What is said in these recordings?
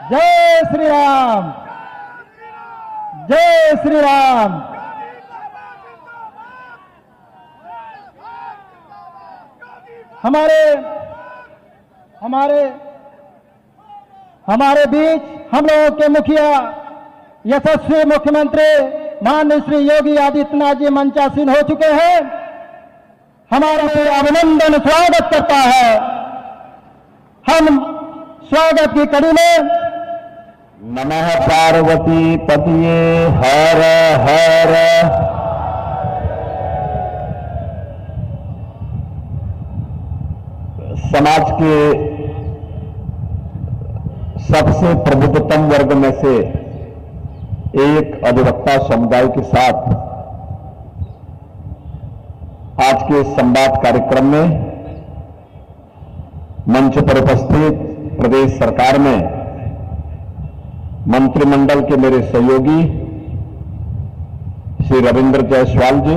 जय श्री राम, जय श्री राम। हमारे बीच हम लोगों के मुखिया यशस्वी मुख्यमंत्री माननीय श्री योगी आदित्यनाथ जी मंचासीन हो चुके हैं। हमारा पूरा अभिनंदन स्वागत करता है। हम स्वागत की कड़ी में नमः पार्वती पतिये हर हर। समाज के सबसे प्रबुद्धतम वर्ग में से एक अधिवक्ता समुदाय के साथ आज के संवाद कार्यक्रम में मंच पर उपस्थित प्रदेश सरकार में मंत्रिमंडल के मेरे सहयोगी श्री रविंद्र जायसवाल जी,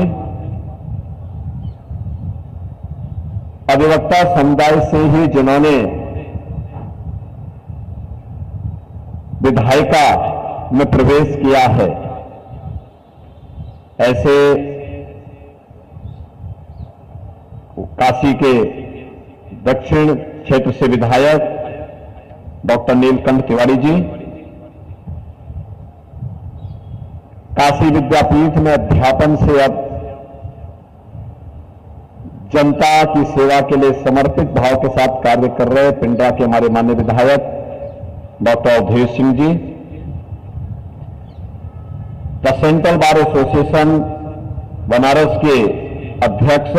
अधिवक्ता समुदाय से ही जिन्होंने विधायिका में प्रवेश किया है, ऐसे काशी के दक्षिण क्षेत्र से विधायक डॉक्टर नीलकंठ तिवारी जी, काशी विद्यापीठ में अध्यापन से अब जनता की सेवा के लिए समर्पित भाव के साथ कार्य कर रहे पिंडरा के हमारे माननीय विधायक doctor Awadhesh Singh ji, the central bar association Banaras के अध्यक्ष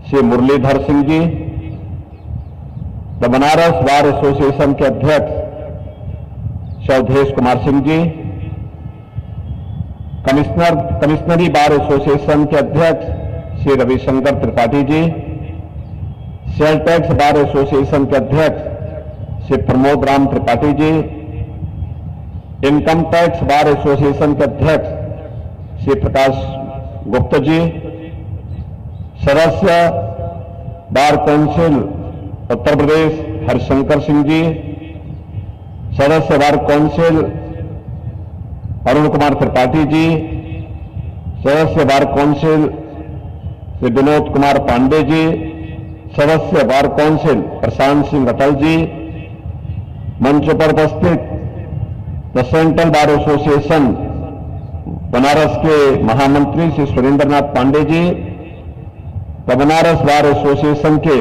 Shri Muralidhar Singh ji, the Banaras bar association के अध्यक्ष श्री अवधेश कुमार सिंह जी, कमिश्नरी बार एसोसिएशन के अध्यक्ष Shri Ravishankar Tripathi ji, sale tax bar association के अध्यक्ष Shri Pramod Ram Tripathi ji, income tax bar association के अध्यक्ष श्री प्रकाश गुप्ता जी, सदस्य बार काउंसिल उत्तर प्रदेश हरिशंकर सिंह जी, सदस्य बार काउंसिल अरुण कुमार त्रिपाठी जी, सदस्य बार काउंसिल श्री विनोद कुमार पांडे जी, सदस्य बार काउंसिल प्रशांत सिंह अटल जी, मंच पर उपस्थित the central bar association Banaras के महामंत्री Shri Surendranath Pandey ji, the Banaras bar association के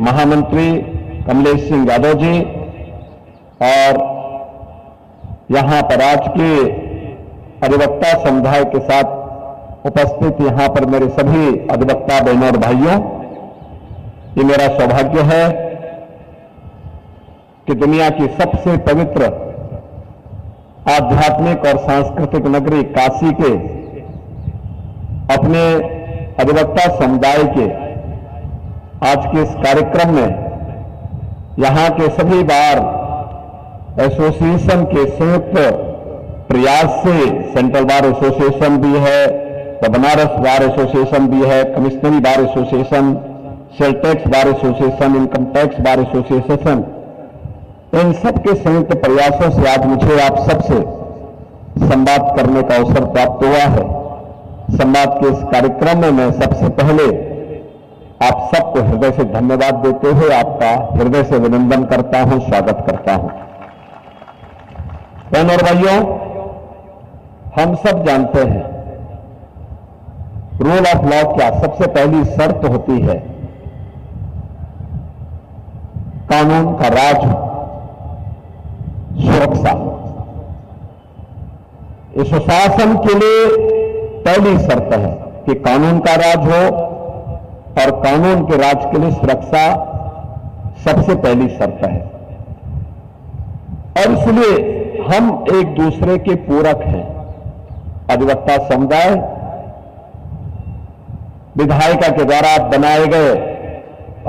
महामंत्री कमलेश सिंह यादव जी, और यहां पर आज के अधिवक्ता समुदाय के साथ उपस्थित यहां पर मेरे सभी अधिवक्ता बहनों और भाइयों, ये मेरा सौभाग्य है कि दुनिया की सबसे पवित्र आध्यात्मिक और सांस्कृतिक नगरी काशी के अपने अधिवक्ता समुदाय के आज के इस कार्यक्रम में यहां के सभी बार एसोसिएशन के संयुक्त प्रयास से सेंट्रल बार एसोसिएशन भी है, द बनारस बार एसोसिएशन भी है, कमिश्नरी bar association, sale tax bar association, income tax bar association, इन सब के संयुक्त प्रयासों से आज मुझे आप सबसे संवाद करने का अवसर प्राप्त हुआ है। संवाद के इस कार्यक्रम में मैं सबसे पहले आप सबको हृदय से धन्यवाद देते हुए आपका हृदय से अभिनंदन करता हूं, स्वागत करता हूं। बहनों और भाइयों, हम सब जानते हैं रूल ऑफ लॉ क्या सबसे पहली शर्त होती है, कानून का राज, सुरक्षा। इस सुशासन के लिए पहली शर्त है कि कानून का राज हो, और कानून के राज के लिए सुरक्षा सबसे पहली शर्त है। और इसलिए हम एक दूसरे के पूरक हैं। अधिवक्ता समुदाय विधायिका के द्वारा बनाए गए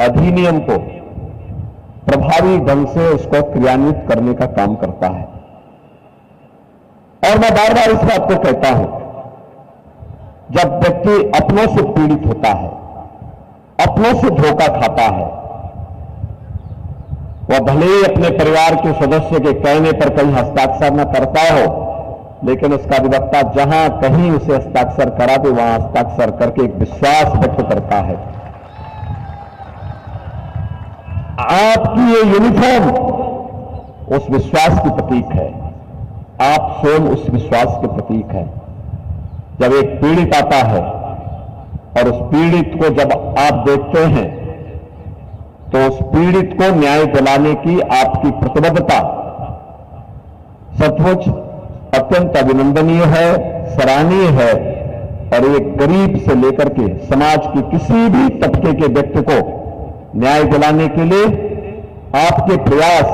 अधिनियम को प्रभावी ढंग से उसको क्रियान्वित करने का काम करता है। और मैं बार बार इस बात को कहता हूं, जब व्यक्ति अपनों से पीड़ित होता है, अपनों से धोखा खाता है, वह भले ही अपने परिवार के सदस्य के कहने पर कहीं हस्ताक्षर न करता हो, लेकिन उसका अधिवक्ता जहां कहीं उसे हस्ताक्षर करा दे वहां हस्ताक्षर करके एक विश्वास व्यक्त करता है। आपकी ये यूनिफॉर्म उस विश्वास की प्रतीक है, आप स्वयं उस विश्वास के प्रतीक है। जब एक पीड़ित आता है और उस पीड़ित को जब आप देखते हैं तो उस पीड़ित को न्याय दिलाने की आपकी प्रतिबद्धता सचमुच अत्यंत अभिनंदनीय है, सराहनीय है। और एक गरीब से लेकर के समाज की किसी भी तबके के व्यक्ति को न्याय दिलाने के लिए आपके प्रयास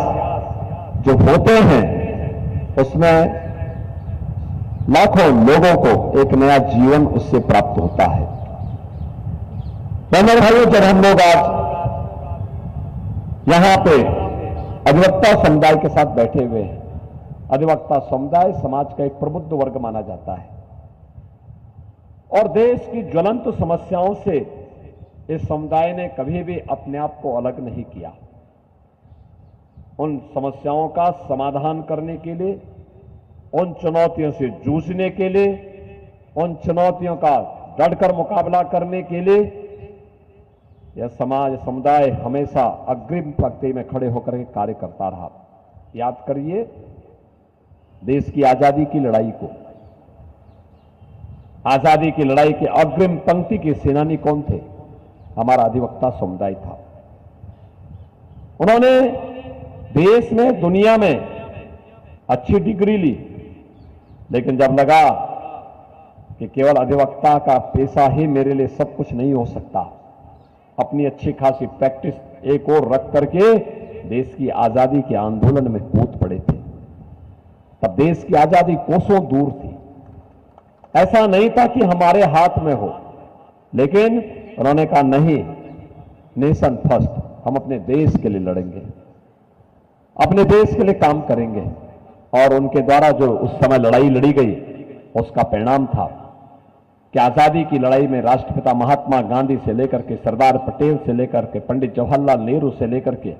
जो होते हैं उसमें लाखों लोगों को एक नया जीवन उससे प्राप्त होता है। बहनों भाइयों, जब हम लोग आज यहां पे अधिवक्ता समुदाय के साथ बैठे हुए हैं, अधिवक्ता समुदाय समाज का एक प्रबुद्ध वर्ग माना जाता है और देश की ज्वलंत समस्याओं से इस समुदाय ने कभी भी अपने आप को अलग नहीं किया। उन समस्याओं का समाधान करने के लिए, उन चुनौतियों से जूझने के लिए, उन चुनौतियों का डटकर मुकाबला करने के लिए यह समाज समुदाय हमेशा अग्रिम पंक्ति में खड़े होकर के कार्य करता रहा। याद करिए देश की आजादी की लड़ाई को, आजादी की लड़ाई के अग्रिम पंक्ति के सेनानी कौन थे? हमारा अधिवक्ता समुदाय था। उन्होंने देश में, दुनिया में अच्छी डिग्री ली, लेकिन जब लगा कि केवल अधिवक्ता का पेशा ही मेरे लिए सब कुछ नहीं हो सकता, अपनी अच्छी खासी प्रैक्टिस एक और रख करके देश की आजादी के आंदोलन में कूद पड़े थे। तब देश की आजादी कोसों दूर थी, ऐसा नहीं था कि हमारे हाथ में हो, लेकिन उन्होंने कहा नहीं, नेशन फर्स्ट, हम अपने देश के लिए लड़ेंगे, अपने देश के लिए काम करेंगे। और उनके द्वारा जो उस समय लड़ाई लड़ी गई उसका परिणाम था कि आजादी की लड़ाई में राष्ट्रपिता महात्मा गांधी से लेकर के सरदार पटेल से लेकर के पंडित जवाहरलाल नेहरू से लेकर के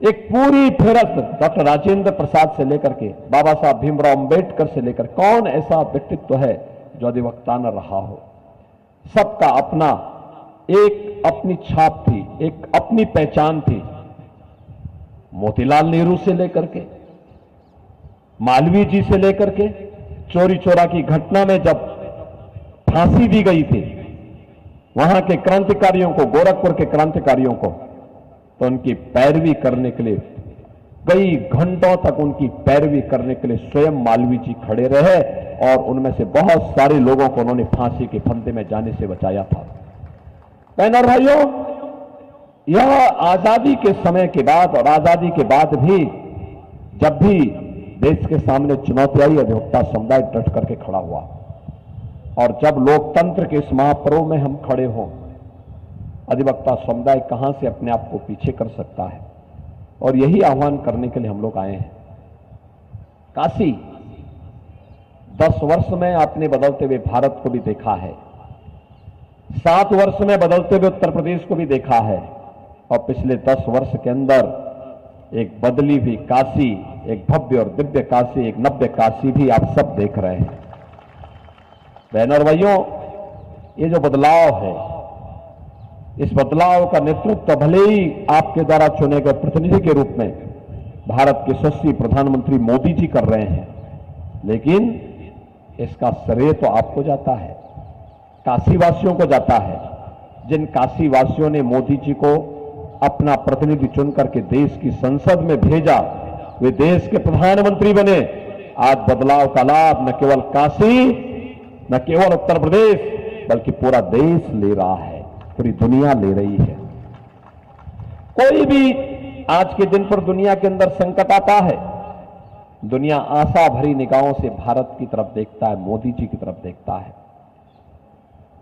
एक पूरी फेरस्त डॉक्टर राजेंद्र प्रसाद से लेकर के बाबा साहब भीमराव अंबेडकर से लेकर कौन ऐसा व्यक्तित्व है जो अधिवक्ता न रहा हो। सबका अपना एक अपनी छाप थी, एक अपनी पहचान थी। मोतीलाल नेहरू से लेकर के, मालवीय जी से लेकर के, चोरी चोरा की घटना में जब फांसी दी गई थी वहां के क्रांतिकारियों को, गोरखपुर के क्रांतिकारियों को, तो उनकी पैरवी करने के लिए कई घंटों तक उनकी पैरवी करने के लिए स्वयं मालवीय जी खड़े रहे और उनमें से बहुत सारे लोगों को उन्होंने फांसी के फंदे में जाने से बचाया था। बहनों और भाइयों, यह आजादी के समय के बाद और आजादी के बाद भी जब भी देश के सामने चुनौती आई, अधिवक्ता समुदाय डट करके खड़ा हुआ। और जब लोकतंत्र के इस महापर्व में हम खड़े हों, अधिवक्ता समुदाय कहां से अपने आप को पीछे कर सकता है? और यही आह्वान करने के लिए हम लोग आए हैं। काशी 10 वर्ष में आपने बदलते हुए भारत को भी देखा है, 7 वर्ष में बदलते हुए उत्तर प्रदेश को भी देखा है, और पिछले 10 वर्ष के अंदर एक बदली हुई काशी, एक भव्य और दिव्य काशी, एक नव्य काशी भी आप सब देख रहे हैं। बहनों और भाइयों, ये जो बदलाव है, इस बदलाव का नेतृत्व भले ही आपके द्वारा चुने गए प्रतिनिधि के रूप में भारत के यशस्वी प्रधानमंत्री मोदी जी कर रहे हैं, लेकिन इसका श्रेय तो आपको जाता है, काशीवासियों को जाता है। जिन काशीवासियों ने मोदी जी को अपना प्रतिनिधि चुन करके देश की संसद में भेजा, वे देश के प्रधानमंत्री बने। आज बदलाव का लाभ न केवल काशी, न केवल उत्तर प्रदेश, बल्कि पूरा देश ले रहा है, पूरी दुनिया ले रही है। कोई भी आज के दिन पर दुनिया के अंदर संकट आता है, दुनिया आशा भरी निगाहों से भारत की तरफ देखता है, मोदी जी की तरफ देखता है।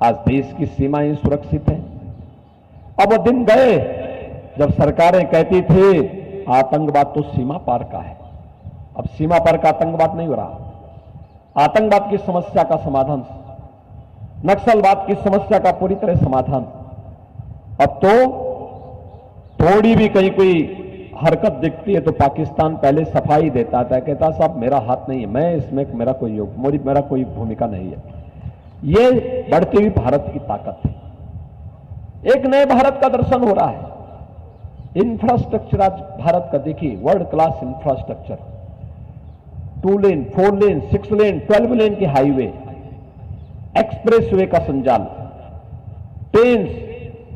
आज देश की सीमाएं सुरक्षित हैं। अब वो दिन गए जब सरकारें कहती थी आतंकवाद तो सीमा पार का है। अब सीमा पार का आतंकवाद नहीं हो रहा। आतंकवाद की समस्या का समाधान, नक्सलवाद की समस्या का पूरी तरह समाधान अब तो थोड़ी भी कहीं कोई हरकत दिखती है तो पाकिस्तान पहले सफाई देता था, कहता साहब मेरा हाथ नहीं है, मैं इसमें मेरा कोई भूमिका नहीं है। ये बढ़ती हुई भारत की ताकत है। एक नए भारत का दर्शन हो रहा है। इंफ्रास्ट्रक्चर आज भारत का देखिए, वर्ल्ड क्लास इंफ्रास्ट्रक्चर, 2 लेन, 4 लेन, 6 लेन, 12 लेन के हाईवे, एक्सप्रेसवे का संचालन, ट्रेन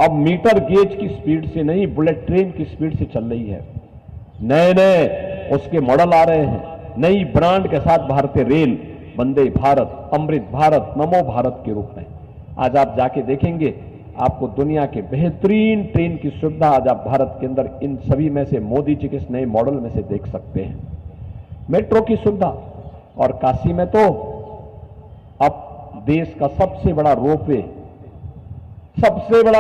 अब मीटर गेज की स्पीड से नहीं, बुलेट ट्रेन की स्पीड से चल रही है। नए नए उसके मॉडल आ रहे हैं, नई ब्रांड के साथ भारतीय रेल, वंदे भारत, अमृत भारत, नमो भारत के रूप में आज आप जाके देखेंगे, आपको दुनिया के बेहतरीन ट्रेन की सुविधा आज आप भारत के अंदर इन सभी में से मोदी जी के इस नए मॉडल में से देख सकते हैं। मेट्रो की सुविधा, और काशी में तो अब देश का सबसे बड़ा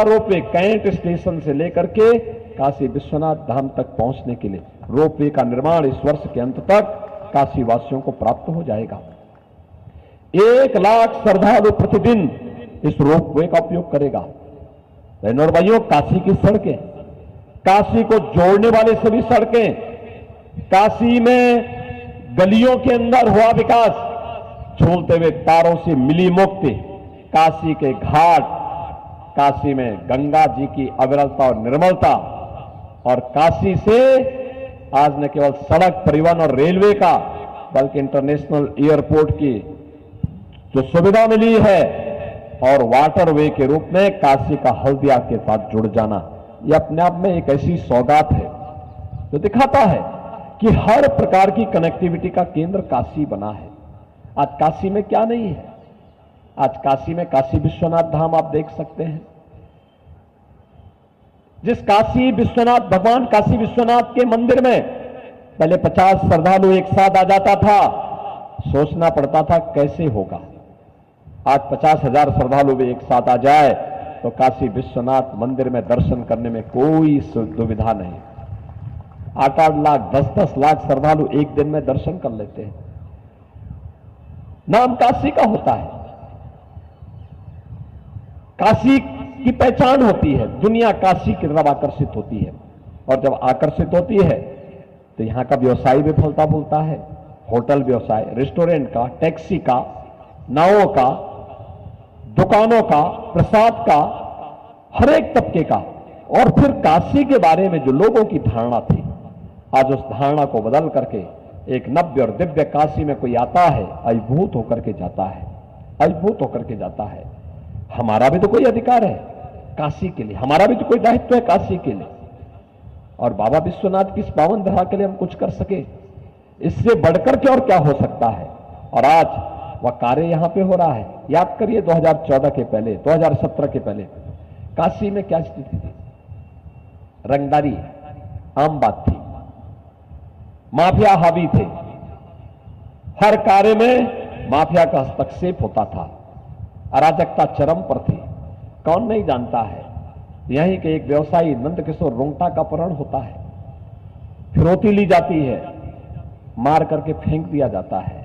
रोपवे कैंट स्टेशन से लेकर के काशी विश्वनाथ धाम तक पहुंचने के लिए रोपवे का निर्माण इस वर्ष के अंत तक काशी वासियों को प्राप्त हो जाएगा। 1 लाख श्रद्धालु प्रतिदिन इस रोपवे का उपयोग करेगा। बहनों और भाइयों, काशी की सड़कें, काशी को जोड़ने वाले सभी सड़कें, काशी में गलियों के अंदर हुआ विकास, झूलते हुए तारों से मिली मुक्ति, काशी के घाट, काशी में गंगा जी की अविरलता और निर्मलता, और काशी से आज न केवल सड़क परिवहन और रेलवे का बल्कि इंटरनेशनल एयरपोर्ट की जो सुविधा मिली है और वाटरवे के रूप में काशी का हल्दिया के साथ जुड़ जाना, यह अपने आप में एक ऐसी सौगात है जो दिखाता है कि हर प्रकार की कनेक्टिविटी का केंद्र काशी बना है। आज काशी में क्या नहीं है? आज काशी में काशी विश्वनाथ धाम आप देख सकते हैं। जिस काशी विश्वनाथ, भगवान काशी विश्वनाथ के मंदिर में पहले 50 श्रद्धालु एक साथ आ जाता था, सोचना पड़ता था कैसे होगा। आज 50,000 श्रद्धालु भी एक साथ आ जाए तो काशी विश्वनाथ मंदिर में दर्शन करने में कोई दुविधा नहीं। 8-8 लाख, 10-10 लाख श्रद्धालु एक दिन में दर्शन कर लेते हैं। नाम काशी का होता है, काशी की पहचान होती है, दुनिया काशी की तरफ आकर्षित होती है, और जब आकर्षित होती है तो यहां का व्यवसाय भी फलता फूलता है। होटल व्यवसाय, रेस्टोरेंट का, टैक्सी का, नावों का, दुकानों का, प्रसाद का, हर एक तबके का। और फिर काशी के बारे में जो लोगों की धारणा थी, आज उस धारणा को बदल करके एक नव्य और दिव्य काशी में कोई आता है, अभिभूत होकर के जाता है, अभिभूत होकर के जाता है। हमारा भी तो कोई अधिकार है काशी के लिए, हमारा भी तो कोई दायित्व है काशी के लिए, और बाबा विश्वनाथ की इस पावन धरा के लिए हम कुछ कर सके, इससे बढ़कर के और क्या हो सकता है। और आज वह कार्य यहां पे हो रहा है। याद करिए 2014 के पहले, 2017 के पहले काशी में क्या स्थिति थी? रंगदारी आम बात थी, माफिया हावी थे, हर कार्य में माफिया का हस्तक्षेप होता था, अराजकता चरम पर थी। कौन नहीं जानता है, यहीं के एक व्यवसायी नंदकिशोर रोंगटा का अपहरण होता है, फिरौती ली जाती है, मार करके फेंक दिया जाता है।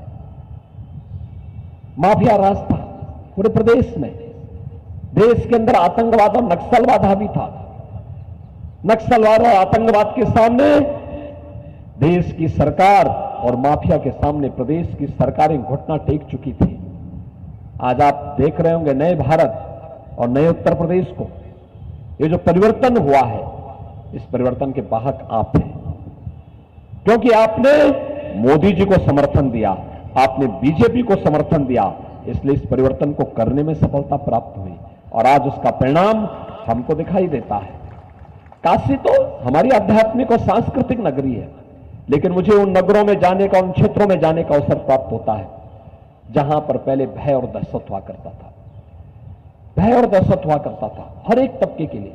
माफिया राज था पूरे प्रदेश में, देश के अंदर आतंकवाद और नक्सलवाद हावी था। नक्सलवाद और आतंकवाद के सामने देश की सरकार और माफिया के सामने प्रदेश की सरकारें घुटना टेक चुकी थी। आज आप देख रहे होंगे नए भारत और नए उत्तर प्रदेश को, ये जो परिवर्तन हुआ है, इस परिवर्तन के वाहक आप हैं, क्योंकि आपने मोदी जी को समर्थन दिया, आपने बीजेपी को समर्थन दिया, इसलिए इस परिवर्तन को करने में सफलता प्राप्त हुई, और आज उसका परिणाम हमको दिखाई देता है। काशी तो हमारी आध्यात्मिक और सांस्कृतिक नगरी है, लेकिन मुझे उन नगरों में जाने का, उन क्षेत्रों में जाने का अवसर प्राप्त होता है जहां पर पहले भय और दहशत हुआ करता था। भय और दहशत हुआ करता था हर एक तबके के लिए।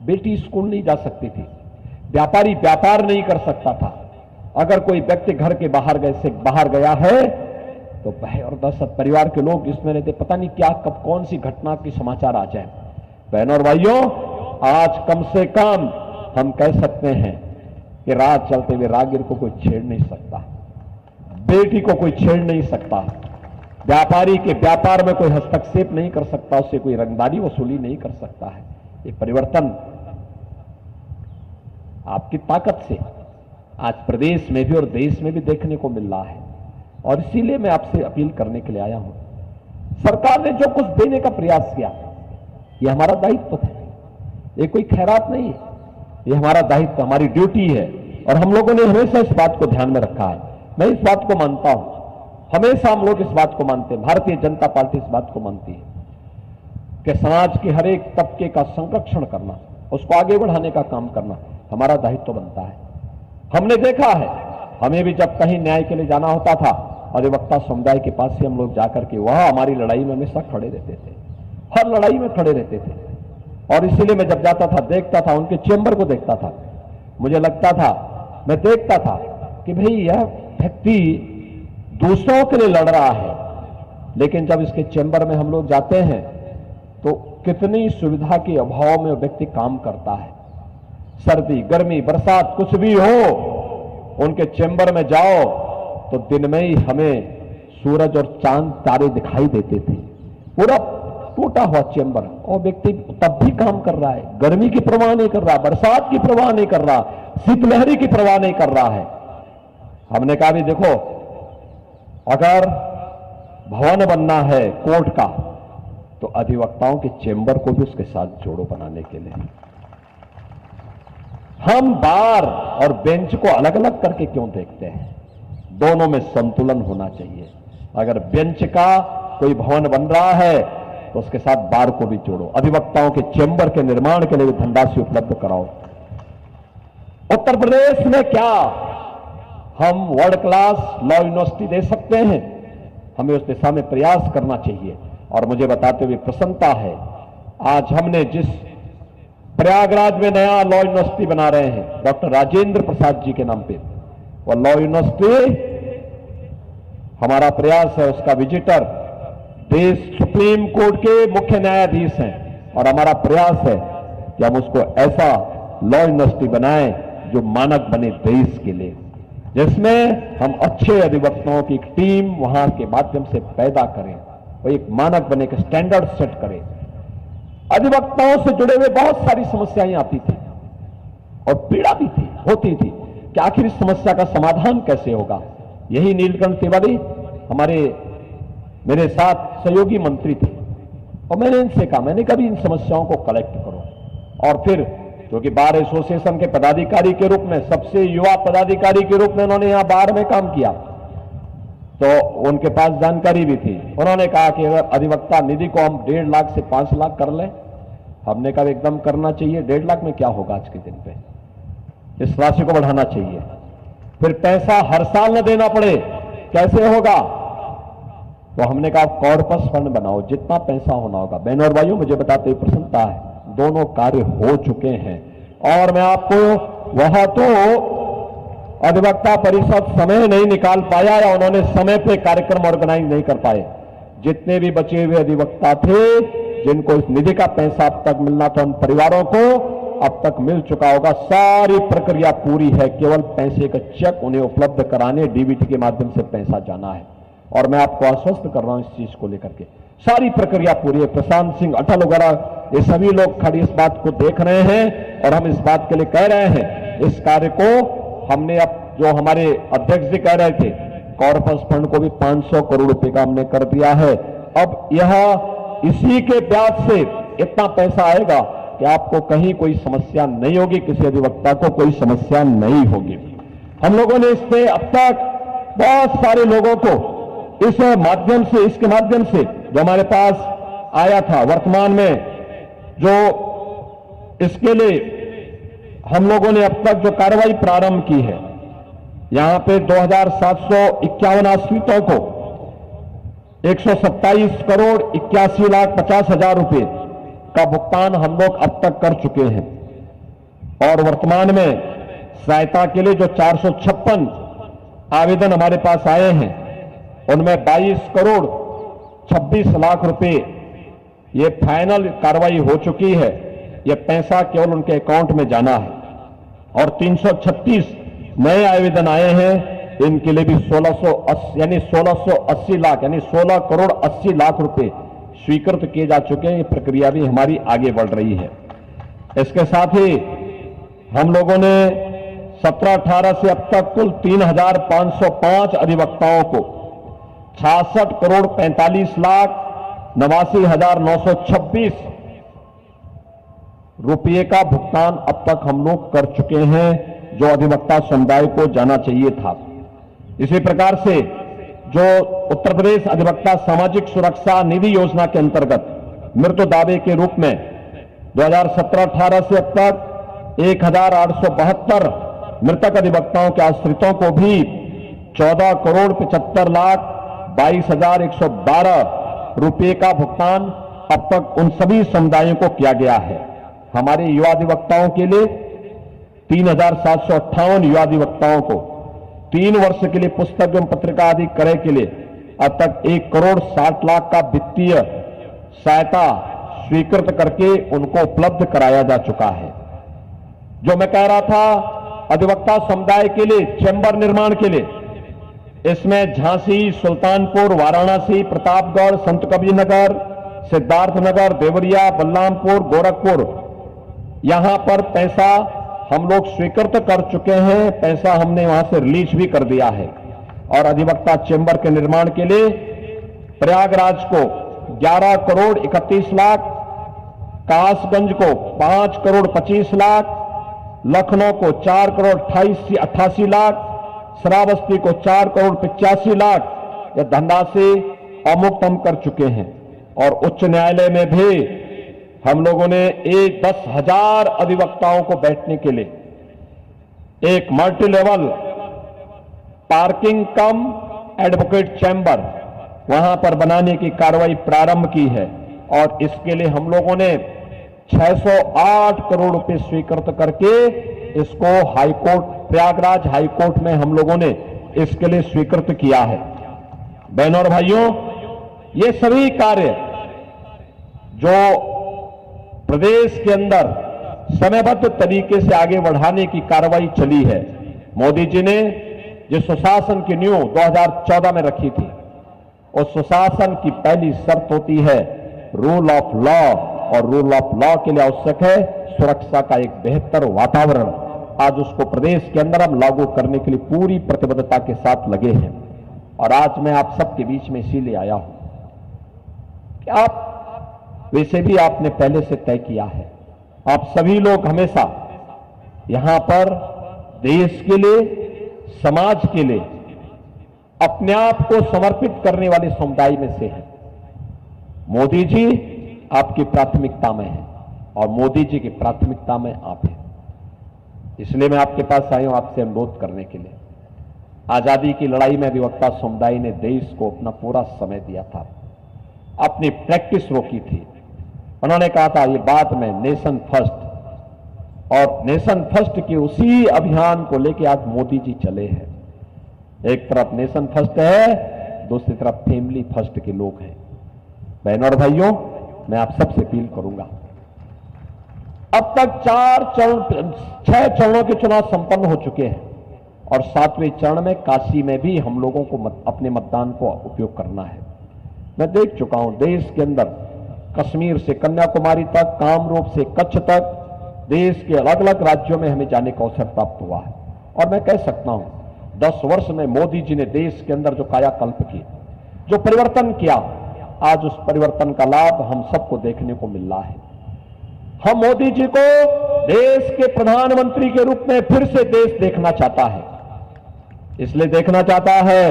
बेटी स्कूल नहीं जा सकती थी, व्यापारी व्यापार नहीं कर सकता था, अगर कोई व्यक्ति घर के बाहर गया है तो भय और दहशत, परिवार के लोग इसमें रहते, पता नहीं क्या कब कौन सी घटना की समाचार आ जाए। बहनों और भाइयों, आज कम से कम हम कह सकते हैं कि रात चलते हुए राहगीर को कोई छेड़ नहीं सकता, बेटी को कोई छेड़ नहीं सकता, व्यापारी के व्यापार में कोई हस्तक्षेप नहीं कर सकता, उससे कोई रंगदारी वसूली नहीं कर सकता है। ये परिवर्तन आपकी ताकत से, आज प्रदेश में भी और देश में भी देखने को मिल रहा है। और इसीलिए मैं आपसे अपील करने के लिए आया हूं। सरकार ने जो कुछ देने का प्रयास किया, यह हमारा दायित्व था, ये कोई खैरात नहीं है, ये हमारा दायित्व, हमारी ड्यूटी है। और हम लोगों ने हमेशा इस बात को ध्यान में रखा है। मैं इस बात को मानता हूं, हमेशा हम लोग इस बात को मानते हैं, भारतीय जनता पार्टी इस बात को मानती है कि समाज के हर एक तबके का संरक्षण करना, उसको आगे बढ़ाने का काम करना हमारा दायित्व बनता है। हमने देखा है, हमें भी जब कहीं न्याय के लिए जाना होता था, अधिवक्ता समुदाय के पास से हम लोग जाकर के वहां हमारी लड़ाई में हमेशा खड़े रहते थे, हर लड़ाई में खड़े रहते थे। और इसीलिए मैं जब जाता था, देखता था, उनके चेंबर को देखता था, मुझे लगता था, मैं देखता था कि भाई यह व्यक्ति दूसरों के लिए लड़ रहा है, लेकिन जब इसके चेंबर में हम लोग जाते हैं तो कितनी सुविधा के अभाव में व्यक्ति काम करता है। सर्दी, गर्मी, बरसात कुछ भी हो, उनके चेंबर में जाओ तो दिन में ही हमें सूरज और चांद तारे दिखाई देते थे। पूरा टूटा हुआ चेंबर, और व्यक्ति तब भी काम कर रहा है, गर्मी की परवाह नहीं कर रहा, बरसात की परवाह नहीं कर रहा, शीतलहरी की परवाह नहीं कर रहा है। हमने कहा भी देखो, अगर भवन बनना है कोर्ट का, तो अधिवक्ताओं के चेंबर को भी उसके साथ जोड़ो बनाने के लिए। हम बार और बेंच को अलग अलग करके क्यों देखते हैं? दोनों में संतुलन होना चाहिए। अगर बेंच का कोई भवन बन रहा है तो उसके साथ बार को भी जोड़ो, अधिवक्ताओं के चेंबर के निर्माण के लिए भी धनराशि उपलब्ध कराओ। उत्तर प्रदेश में क्या हम वर्ल्ड क्लास लॉ यूनिवर्सिटी दे सकते हैं? हमें उस दिशा में प्रयास करना चाहिए। और मुझे बताते हुए प्रसन्नता है, आज हमने जिस प्रयागराज में नया लॉ यूनिवर्सिटी बना रहे हैं डॉक्टर राजेंद्र प्रसाद जी के नाम पे, वह लॉ यूनिवर्सिटी हमारा प्रयास है, उसका विजिटर देश सुप्रीम कोर्ट के मुख्य न्यायाधीश हैं। और हमारा प्रयास है कि हम उसको ऐसा लॉ यूनिवर्सिटी बनाएं जो मानक बने देश के लिए, जिसमें हम अच्छे अधिवक्ताओं की एक टीम वहां के माध्यम से पैदा करें, वो एक मानक बने, एक स्टैंडर्ड सेट करें। अधिवक्ताओं से जुड़े हुए बहुत सारी समस्याएं आती थी और पीड़ा भी थी, होती थी कि आखिर इस समस्या का समाधान कैसे होगा। यही नीलकंठ तिवारी मेरे साथ सहयोगी मंत्री थे, और मैंने इनसे कहा, मैंने कभी इन समस्याओं को कलेक्ट करो। और फिर क्योंकि बार एसोसिएशन के पदाधिकारी के रूप में, सबसे युवा पदाधिकारी के रूप में उन्होंने यहां बार में काम किया, तो उनके पास जानकारी भी थी। उन्होंने कहा कि अगर अधिवक्ता निधि को हम 1.5 लाख से 5 लाख कर लें, हमने कहा एकदम करना चाहिए। 1.5 लाख में क्या होगा आज के दिन पे, इस राशि को बढ़ाना चाहिए। फिर पैसा हर साल न देना पड़े, कैसे होगा? तो हमने कहा कॉर्पस फंड बनाओ, जितना पैसा होना होगा। बहनों और भाइयों, मुझे बताते हुए प्रसन्नता है, दोनों कार्य हो चुके हैं। और मैं आपको, वहां तो अधिवक्ता परिषद समय नहीं निकाल पाया या उन्होंने समय पे कार्यक्रम ऑर्गेनाइज नहीं कर पाए। जितने भी बचे हुए अधिवक्ता थे जिनको इस निधि का पैसा अब तक मिलना था, उन परिवारों को अब तक मिल चुका होगा। सारी प्रक्रिया पूरी है, केवल पैसे का चेक उन्हें उपलब्ध कराने, डीबीटी के माध्यम से पैसा जाना है। और मैं आपको आश्वस्त कर रहा हूं इस चीज को लेकर के, सारी प्रक्रिया पूरी है। प्रशांत सिंह अटल वगैरह ये सभी लोग खड़ी इस बात को देख रहे हैं और हम इस बात के लिए कह रहे हैं, इस कार्य को हमने, अब जो हमारे अध्यक्ष जी कह रहे थे, कॉर्पस फंड को भी 500 करोड़ रुपए का हमने कर दिया है। अब यह इसी के ब्याज से इतना पैसा आएगा कि आपको कहीं कोई समस्या नहीं होगी, किसी अधिवक्ता को कोई समस्या नहीं होगी। हम लोगों ने इससे अब तक बहुत सारे लोगों को इस माध्यम से, इसके माध्यम से जो हमारे पास आया था, वर्तमान में जो इसके लिए हम लोगों ने अब तक जो कार्रवाई प्रारंभ की है, यहां पे 2751 आश्रितों को 127 करोड़ 81,50,000 रुपए का भुगतान हम लोग अब तक कर चुके हैं। और वर्तमान में सहायता के लिए जो 456 आवेदन हमारे पास आए हैं, उनमें 22 करोड़ 26 लाख रुपए ये फाइनल कार्रवाई हो चुकी है। ये पैसा केवल उनके अकाउंट में जाना है। और 336 नए आवेदन आए हैं, इनके लिए भी 1680 लाख यानी 16 करोड़ 80 लाख रुपए स्वीकृत किए जा चुके हैं। ये प्रक्रिया भी हमारी आगे बढ़ रही है। इसके साथ ही हम लोगों ने 17-18 से अब तक कुल 3,505 अधिवक्ताओं को 66 करोड़ 45 लाख 89,926 रुपये का भुगतान अब तक हम लोग कर चुके हैं, जो अधिवक्ता समुदाय को जाना चाहिए था। इसी प्रकार से जो उत्तर प्रदेश अधिवक्ता सामाजिक सुरक्षा निधि योजना के अंतर्गत मृत्यु दावे के रूप में 2017-18 से अब तक 1,872 मृतक अधिवक्ताओं के आश्रितों को भी 14 करोड़ 75 लाख 22,112 रुपये का भुगतान अब तक उन सभी समुदायों को किया गया है। हमारे युवा अधिवक्ताओं के लिए 3,758 युवा अधिवक्ताओं को 3 वर्ष के लिए पुस्तक एवं पत्रिका आदि क्रय के लिए अब तक 1 करोड़ 60 लाख का वित्तीय सहायता स्वीकृत करके उनको उपलब्ध कराया जा चुका है। जो मैं कह रहा था अधिवक्ता समुदाय के लिए चैम्बर निर्माण के लिए, इसमें झांसी, सुल्तानपुर, वाराणसी, प्रतापगढ़, संत कबीरनगर, सिद्धार्थनगर, देवरिया, बलरामपुर, गोरखपुर, यहां पर पैसा हम लोग स्वीकृत कर चुके हैं। पैसा हमने वहां से रिलीज भी कर दिया है। और अधिवक्ता चैम्बर के निर्माण के लिए प्रयागराज को 11 करोड़ 31 लाख, कासगंज को 5 करोड़ 25 लाख, लखनऊ को 4 करोड़ 88 लाख, श्रावस्ती को 4 करोड़ 85 लाख यह धनराशि अमुक्त हम कर चुके हैं। और उच्च न्यायालय में भी हम लोगों ने 10,000 अधिवक्ताओं को बैठने के लिए एक मल्टी लेवल पार्किंग कम एडवोकेट चैम्बर वहां पर बनाने की कार्रवाई प्रारंभ की है। और इसके लिए हम लोगों ने 608 करोड़ रुपए स्वीकृत करके इसको हाईकोर्ट, प्रयागराज हाईकोर्ट में हम लोगों ने इसके लिए स्वीकृत किया है। बहनों और भाइयों, ये सभी कार्य जो प्रदेश के अंदर समयबद्ध तरीके से आगे बढ़ाने की कार्रवाई चली है, मोदी जी ने जिस सुशासन की नींव 2014 में रखी थी, उस सुशासन की पहली शर्त होती है रूल ऑफ लॉ, और रूल ऑफ लॉ के लिए आवश्यक है सुरक्षा का एक बेहतर वातावरण। आज उसको प्रदेश के अंदर हम लागू करने के लिए पूरी प्रतिबद्धता के साथ लगे हैं। और आज मैं आप सबके बीच में इसीलिए आया हूं कि आप, वैसे भी आपने पहले से तय किया है, आप सभी लोग हमेशा यहां पर देश के लिए, समाज के लिए अपने आप को समर्पित करने वाले समुदाय में से हैं। मोदी जी आपकी प्राथमिकता में है और मोदी जी की प्राथमिकता में आप हैं। इसलिए मैं आपके पास आया हूं आपसे अनुरोध करने के लिए। आजादी की लड़ाई में अधिवक्ता समुदाय ने देश को अपना पूरा समय दिया था, अपनी प्रैक्टिस रोकी थी। उन्होंने कहा था ये बात में नेशन फर्स्ट, और नेशन फर्स्ट के उसी अभियान को लेकर आज मोदी जी चले हैं। एक तरफ नेशन फर्स्ट है, दूसरी तरफ फैमिली फर्स्ट के लोग हैं। बहनों और भाइयों, मैं आप सबसे अपील करूंगा, अब तक 6 चरणों के चुनाव संपन्न हो चुके हैं और 7वें चरण में काशी में भी हम लोगों को अपने मतदान को उपयोग करना है। मैं देख चुका हूं देश के अंदर कश्मीर से कन्याकुमारी तक, कामरूप से कच्छ तक, देश के अलग अलग राज्यों में हमें जाने का अवसर प्राप्त हुआ है। और मैं कह सकता हूं 10 वर्ष में मोदी जी ने देश के अंदर जो कायाकल्प किए, जो परिवर्तन किया, आज उस परिवर्तन का लाभ हम सबको देखने को मिल रहा है। हम मोदी जी को देश के प्रधानमंत्री के रूप में फिर से देश देखना चाहता है। इसलिए देखना चाहता है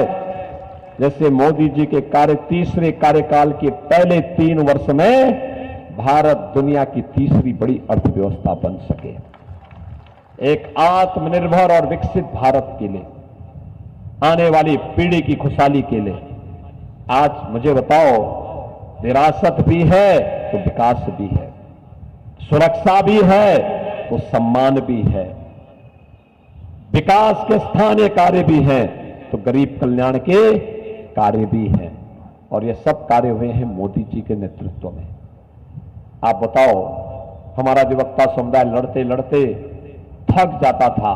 जैसे मोदी जी के तीसरे कार्यकाल के पहले 3 वर्ष में भारत दुनिया की तीसरी बड़ी अर्थव्यवस्था बन सके, एक आत्मनिर्भर और विकसित भारत के लिए, आने वाली पीढ़ी की खुशहाली के लिए। आज मुझे बताओ, विरासत भी है तो विकास भी है, सुरक्षा भी है तो सम्मान भी है, विकास के स्थानीय कार्य भी हैं तो गरीब कल्याण के कार्य भी हैं। और ये सब कार्य हुए हैं मोदी जी के नेतृत्व में। आप बताओ, हमारा अधिवक्ता समुदाय लड़ते लड़ते थक जाता था,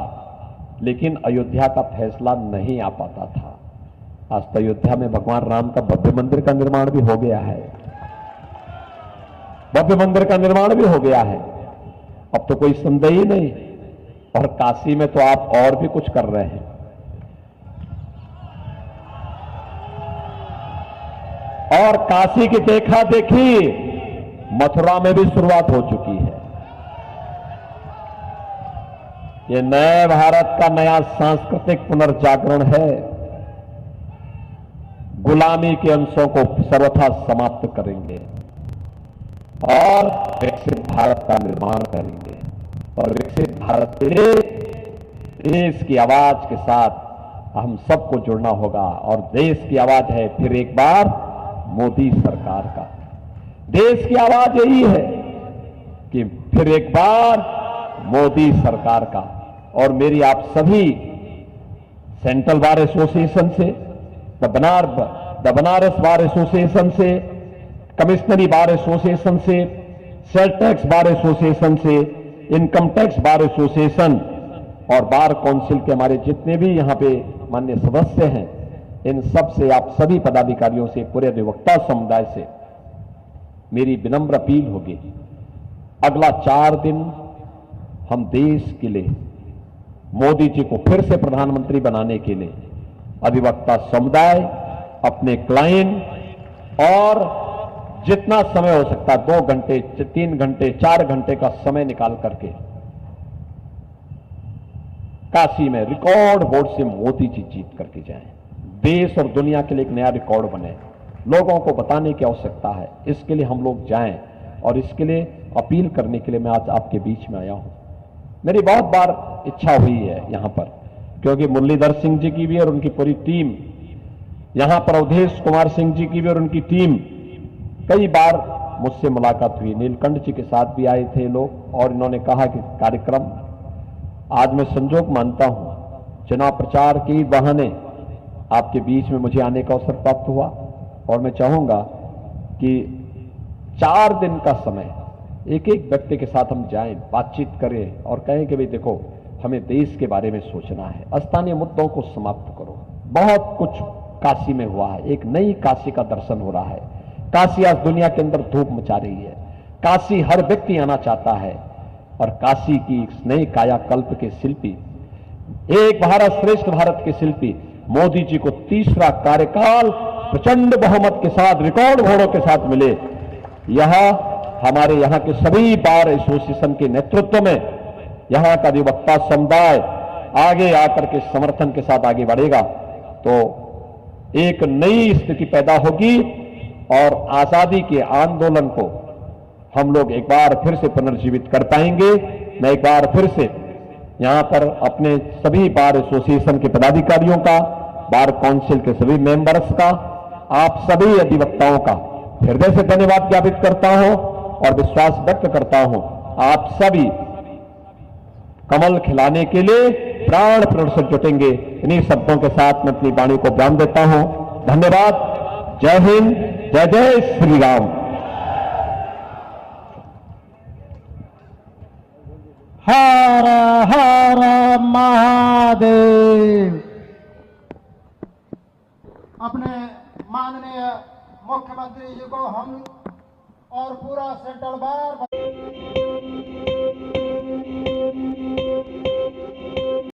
लेकिन अयोध्या का फैसला नहीं आ पाता था। आज तो अयोध्या में भगवान राम का भव्य मंदिर का निर्माण भी हो गया है, भव्य मंदिर का निर्माण भी हो गया है। अब तो कोई संदेह ही नहीं, और काशी में तो आप और भी कुछ कर रहे हैं। और काशी की देखा देखी मथुरा में भी शुरुआत हो चुकी है। ये नए भारत का नया सांस्कृतिक पुनर्जागरण है। गुलामी के अंशों को सर्वथा समाप्त करेंगे और विकसित भारत का निर्माण करेंगे। और विकसित भारत के लिए देश की आवाज के साथ हम सबको जुड़ना होगा। और देश की आवाज है फिर एक बार मोदी सरकार का। देश की आवाज यही है कि फिर एक बार मोदी सरकार का। और मेरी आप सभी सेंट्रल बार एसोसिएशन से, द बनारस बार एसोसिएशन से, कमिश्नरी बार एसोसिएशन से, सेल टैक्स बार एसोसिएशन से, इनकम टैक्स बार एसोसिएशन और बार काउंसिल के हमारे जितने भी यहां पे माननीय सदस्य हैं, इन सब से, आप सभी पदाधिकारियों से, पूरे अधिवक्ता समुदाय से मेरी विनम्र अपील होगी, अगला 4 दिन हम देश के लिए मोदी जी को फिर से प्रधानमंत्री बनाने के लिए अधिवक्ता समुदाय, अपने क्लाइंट और जितना समय हो सकता है 2 घंटे, 3 घंटे, 4 घंटे का समय निकाल करके काशी में रिकॉर्ड वोट से मोदी जी जीत करके जाएं। देश और दुनिया के लिए एक नया रिकॉर्ड बने। लोगों को बताने की आवश्यकता है, इसके लिए हम लोग जाएं। और इसके लिए अपील करने के लिए मैं आज आपके बीच में आया हूं। मेरी बहुत बार इच्छा हुई है यहां पर, क्योंकि मुरलीधर सिंह जी की भी और उनकी पूरी टीम, यहां पर अवधेश कुमार सिंह जी की भी और उनकी टीम, कई बार मुझसे मुलाकात हुई। नीलकंठ जी के साथ भी आए थे लोग और इन्होंने कहा कि कार्यक्रम, आज मैं संजोग मानता हूं, चुनाव प्रचार के बहाने आपके बीच में मुझे आने का अवसर प्राप्त हुआ। और मैं चाहूंगा कि 4 दिन का समय एक एक व्यक्ति के साथ हम जाएं, बातचीत करें और कहें कि भाई देखो, हमें देश के बारे में सोचना है, स्थानीय मुद्दों को समाप्त करो। बहुत कुछ काशी में हुआ है, एक नई काशी का दर्शन हो रहा है। काशी आज दुनिया के अंदर धूप मचा रही है। काशी हर व्यक्ति आना चाहता है और काशी की इस नई कायाकल्प के शिल्पी, एक भारत श्रेष्ठ भारत के शिल्पी मोदी जी को तीसरा कार्यकाल प्रचंड बहुमत के साथ, रिकॉर्ड वोटों के साथ मिले। यह हमारे यहां के सभी बार एसोसिएशन के नेतृत्व में यहां का अधिवक्ता समुदाय आगे आकर के समर्थन के साथ आगे बढ़ेगा तो एक नई स्थिति पैदा होगी और आजादी के आंदोलन को हम लोग एक बार फिर से पुनर्जीवित कर पाएंगे। मैं एक बार फिर से यहां पर अपने सभी बार एसोसिएशन के पदाधिकारियों का, बार काउंसिल के सभी मेंबर्स का, आप सभी अधिवक्ताओं का हृदय से धन्यवाद ज्ञापित करता हूं और विश्वास व्यक्त करता हूं आप सभी कमल खिलाने के लिए प्राण प्रण से जुटेंगे। इन्हीं शब्दों के साथ मैं अपनी वाणी को विराम देता हूं। धन्यवाद। जय हिंद, जय जय श्री राम। हर हर महादेव। अपने माननीय मुख्यमंत्री जी को हम और पूरा सेंट्रल बार